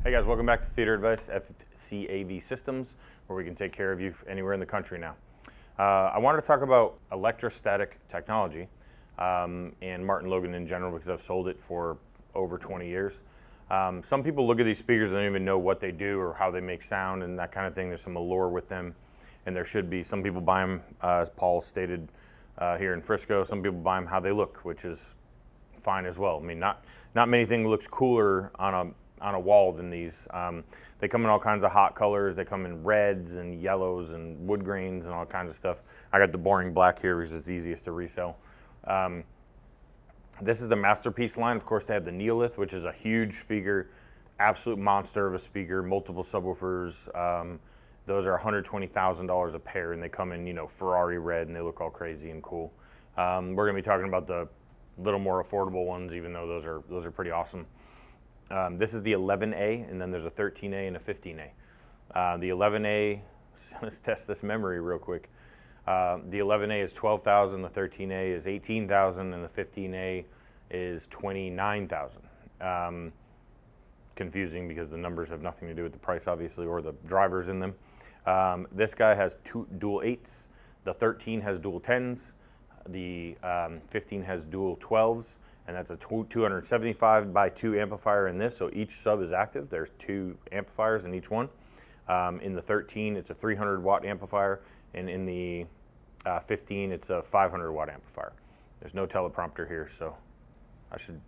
Hey guys, welcome back to Theater Advice, FCAV Systems, where we can take care of you anywhere in the country now. I wanted to talk about Electrostatic Technology and Martin Logan in general because I've sold it for over 20 years. Some people look at these speakers and don't even know what they do or how they make sound and that kind of thing. There's some allure with them, and there should be. Some people buy them, as Paul stated here in Frisco. Some people buy them how they look, which is fine as well. I mean, not many things looks cooler on a wall than these. They come in all kinds of hot colors. They come in reds and yellows and wood grains and all kinds of stuff. I got the boring black here because it's easiest to resell. This is the Masterpiece line. Of course, they have the Neolith, which is a huge speaker, absolute monster of a speaker, multiple subwoofers. Those are $120,000 a pair, and they come in, Ferrari red, and they look all crazy and cool. We're going to be talking about the little more affordable ones, even though those are pretty awesome. This is the 11A, and then there's a 13A and a 15A. The 11A, let's test this memory real quick. The 11A is $12,000, the 13A is $18,000, and the 15A is $29,000. Confusing because the numbers have nothing to do with the price, obviously, or the drivers in them. This guy has two dual 8s. The 13 has dual 10s. The 15 has dual 12s. And that's a 275 by 2 amplifier in this, so each sub is active. There's 2 amplifiers in each one. In the 13, it's a 300 watt amplifier, and in the 15, it's a 500 watt amplifier. There's no teleprompter here, so I should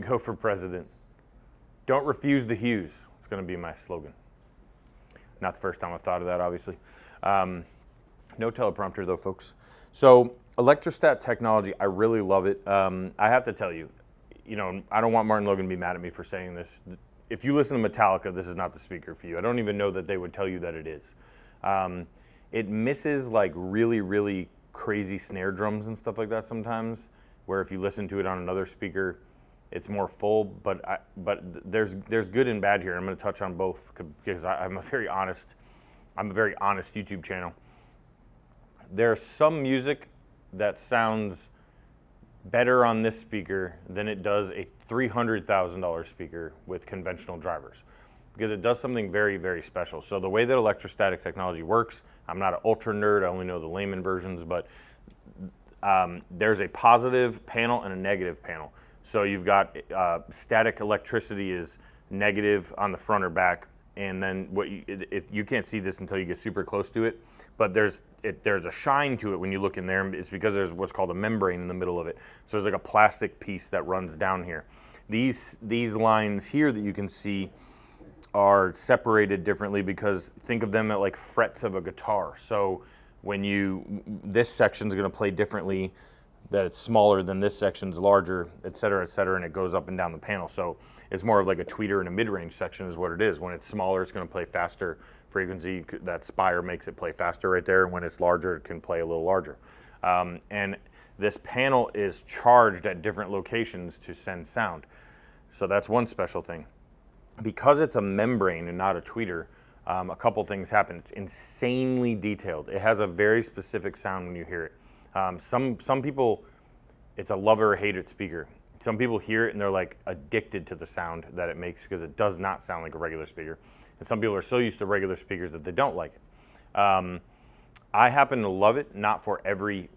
go for president. Don't refuse the hues. It's going to be my slogan. Not the first time I've thought of that, obviously. No teleprompter though, folks. So Electrostat Technology, I really love it. I have to tell you, I don't want Martin Logan to be mad at me for saying this. If you listen to Metallica, this is not the speaker for you. I don't even know that they would tell you that it is. It misses like really, really crazy snare drums and stuff like that sometimes, where if you listen to it on another speaker, it's more full, but there's good and bad here. I'm going to touch on both because I'm a very honest YouTube channel. There's some music that sounds better on this speaker than it does a $300,000 speaker with conventional drivers, because it does something very, very special. So the way that Electrostatic Technology works, I'm not an ultra nerd, I only know the layman versions, but there's a positive panel and a negative panel. So you've got static electricity is negative on the front or back, and then if you can't see this until you get super close to it, but there's a shine to it when you look in there. It's because there's what's called a membrane in the middle of it. So there's like a plastic piece that runs down here. These lines here that you can see are separated differently because think of them at like frets of a guitar. So when this section's going to play differently, that it's smaller than this section's larger, et cetera, and it goes up and down the panel. So it's more of like a tweeter and a mid-range section is what it is. When it's smaller, it's going to play faster frequency. That spire makes it play faster right there. When it's larger, it can play a little larger. And this panel is charged at different locations to send sound. So that's one special thing. Because it's a membrane and not a tweeter, a couple things happen. It's insanely detailed. It has a very specific sound when you hear it. Some people, it's a love or hate it speaker. Some people hear it and they're like addicted to the sound that it makes because it does not sound like a regular speaker. And some people are so used to regular speakers that they don't like it. I happen to love it, not for every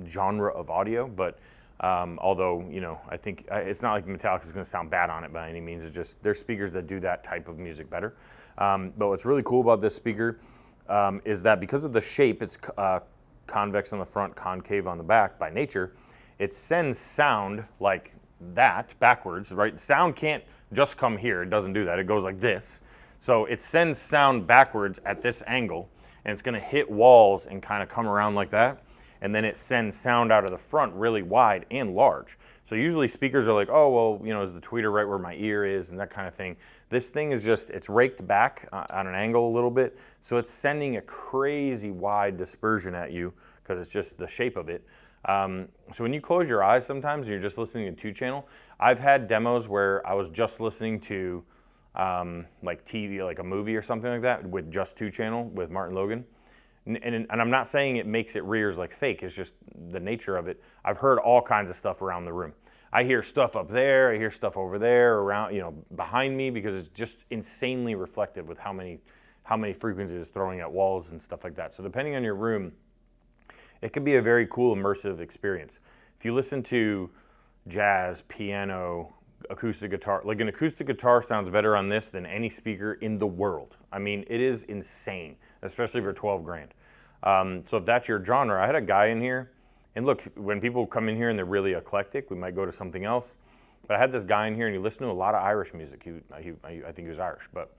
genre of audio, but although, I think it's not like Metallica's going to sound bad on it by any means. It's just there's speakers that do that type of music better. But what's really cool about this speaker is that because of the shape, it's convex on the front, concave on the back by nature, it sends sound like that backwards, right? Sound can't just come here. It doesn't do that. It goes like this. So it sends sound backwards at this angle, and it's going to hit walls and kind of come around like that. And then it sends sound out of the front really wide and large. So usually speakers are like, oh, well, is the tweeter right where my ear is and that kind of thing. This thing is just, it's raked back on an angle a little bit. So it's sending a crazy wide dispersion at you because it's just the shape of it. So when you close your eyes sometimes and you're just listening to 2-channel, I've had demos where I was just listening to like TV, like a movie or something like that with just 2-channel with Martin Logan. And I'm not saying it makes it rears like fake, it's just the nature of it. I've heard all kinds of stuff around the room. I hear stuff up there, I hear stuff over there, around, you know, behind me, because it's just insanely reflective with how many frequencies it's throwing at walls and stuff like that. So depending on your room, it can be a very cool immersive experience. If you listen to jazz, piano, acoustic guitar, like an acoustic guitar sounds better on this than any speaker in the world. I mean, it is insane, especially for 12 grand. So if that's your genre, I had a guy in here, and look, when people come in here and they're really eclectic, we might go to something else. But I had this guy in here, and he listened to a lot of Irish music. I think he was Irish, but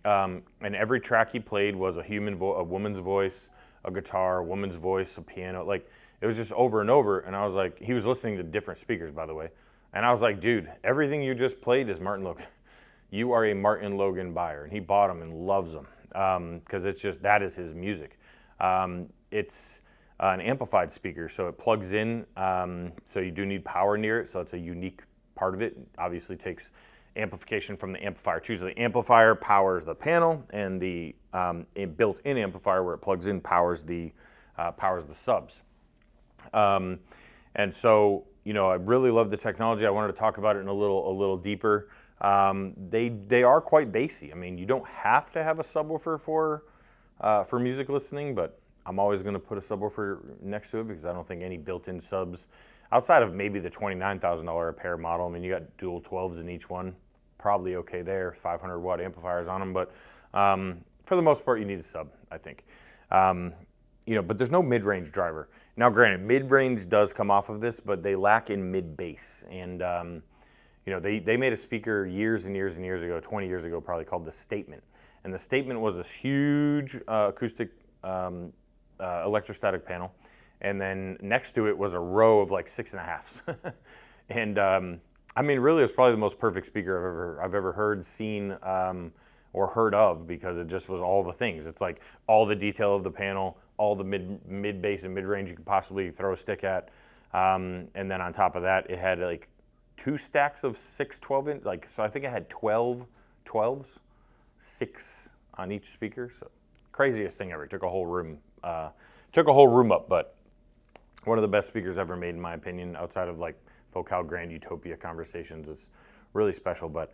and every track he played was a woman's voice, a guitar, a woman's voice, a piano. Like, it was just over and over. And I was like, he was listening to different speakers, by the way. And I was like, dude, everything you just played is Martin Logan. You are a Martin Logan buyer. And he bought them and loves them because it's just, that is his music. It's an amplified speaker, so it plugs in. So you do need power near it. So it's a unique part of it. Obviously takes amplification from the amplifier too. So the amplifier powers the panel, and the built-in amplifier where it plugs in powers the subs. And so, you know, I really love the technology. I wanted to talk about it in a little deeper. They are quite bassy. I mean, you don't have to have a subwoofer for music listening, but I'm always going to put a subwoofer next to it because I don't think any built-in subs, outside of maybe the $29,000 a pair model. I mean, you got dual 12s in each one, probably okay there, 500 watt amplifiers on them, but for the most part, you need a sub, I think. You know, but there's no mid-range driver. Now, granted, mid-range does come off of this, but they lack in mid-bass. And, you know, they made a speaker years and years and years ago, 20 years ago probably, called the Statement. And the Statement was this huge acoustic electrostatic panel. And then next to it was a row of like 6.5s. And I mean, really, it's probably the most perfect speaker I've ever heard, seen, or heard of, because it just was all the things. It's like all the detail of the panel, all the mid bass and mid range you could possibly throw a stick at, and then on top of that, it had like 2 stacks of 6 12-inch. Like, so I think it had 12 12s, 6 on each speaker. So craziest thing ever. It took a whole room. Took a whole room up, but one of the best speakers ever made, in my opinion, outside of like Focal Grand Utopia conversations. It's really special, but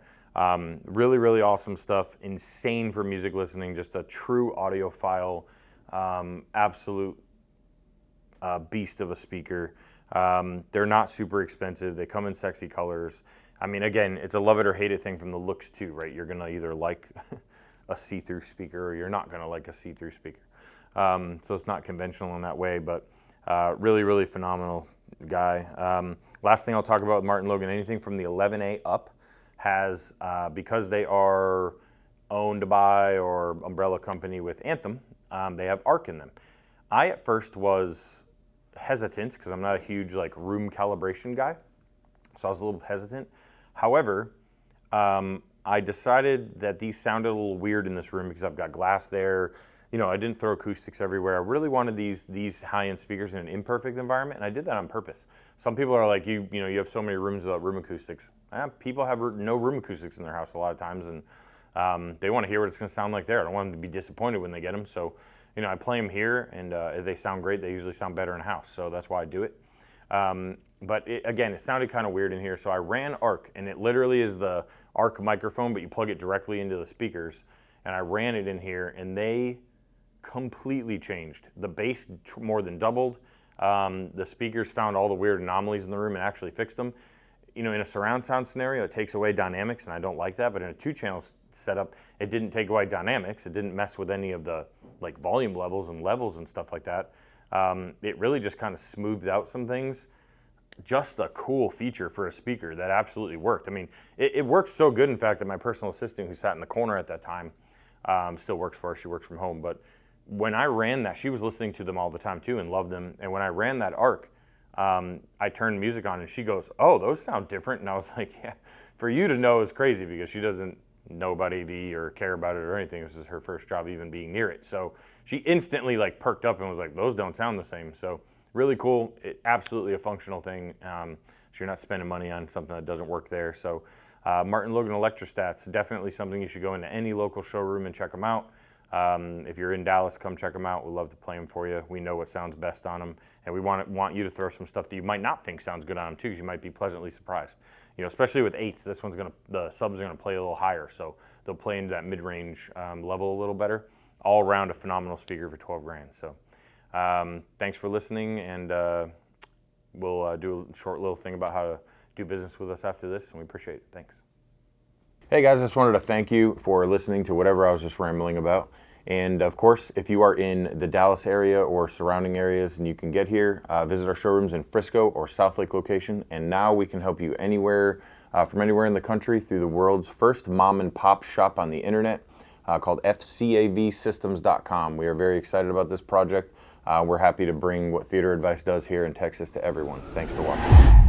really, really awesome stuff. Insane for music listening, just a true audiophile, absolute beast of a speaker. They're not super expensive. They come in sexy colors. I mean, again, it's a love it or hate it thing from the looks too, right? You're gonna either like a see-through speaker or you're not gonna like a see-through speaker. So it's not conventional in that way, but really, really phenomenal guy. Last thing I'll talk about with Martin Logan, anything from the 11A up has, because they are owned by or umbrella company with Anthem, they have ARC in them. I at first was hesitant because I'm not a huge like room calibration guy, so I was a little hesitant. However, I decided that these sounded a little weird in this room because I've got glass there. You know, I didn't throw acoustics everywhere. I really wanted these high-end speakers in an imperfect environment, and I did that on purpose. Some people are like, you know, you have so many rooms without room acoustics. People have no room acoustics in their house a lot of times, and they want to hear what it's going to sound like there. I don't want them to be disappointed when they get them. So, you know, I play them here, and if they sound great, they usually sound better in a house. So that's why I do it. But again, it sounded kind of weird in here, so I ran ARC, and it literally is the ARC microphone, but you plug it directly into the speakers, and I ran it in here, and they completely changed. The bass more than doubled. The speakers found all the weird anomalies in the room and actually fixed them. You know, in a surround sound scenario, it takes away dynamics, and I don't like that, but in a 2-channel setup, it didn't take away dynamics. It didn't mess with any of the like volume levels and stuff like that. It really just kind of smoothed out some things. Just a cool feature for a speaker that absolutely worked. I mean, it worked so good, in fact, that my personal assistant, who sat in the corner at that time, still works for us. She works from home, but when I ran that, she was listening to them all the time too and loved them. And when I ran that ARC, I turned music on and she goes, "Oh, those sound different." And I was like, yeah, for you to know is crazy because she doesn't know about AV or care about it or anything. This is her first job even being near it. So she instantly like perked up and was like, "Those don't sound the same." So really cool. Absolutely a functional thing. So you're not spending money on something that doesn't work there. So Martin Logan Electrostat's definitely something you should go into any local showroom and check them out. If you're in Dallas, come check them out. We'd love to play them for you. We know what sounds best on them, and we want you to throw some stuff that you might not think sounds good on them too, because you might be pleasantly surprised. You know, especially with 8s, the subs are gonna play a little higher, so they'll play into that mid-range level a little better. All around a phenomenal speaker for 12 grand. So thanks for listening, and we'll do a short little thing about how to do business with us after this, and we appreciate it. Thanks. Hey guys, I just wanted to thank you for listening to whatever I was just rambling about. And of course, if you are in the Dallas area or surrounding areas and you can get here, visit our showrooms in Frisco or South Lake location. And now we can help you anywhere, from anywhere in the country through the world's first mom and pop shop on the internet called fcavsystems.com. We are very excited about this project. We're happy to bring what Theater Advice does here in Texas to everyone. Thanks for watching.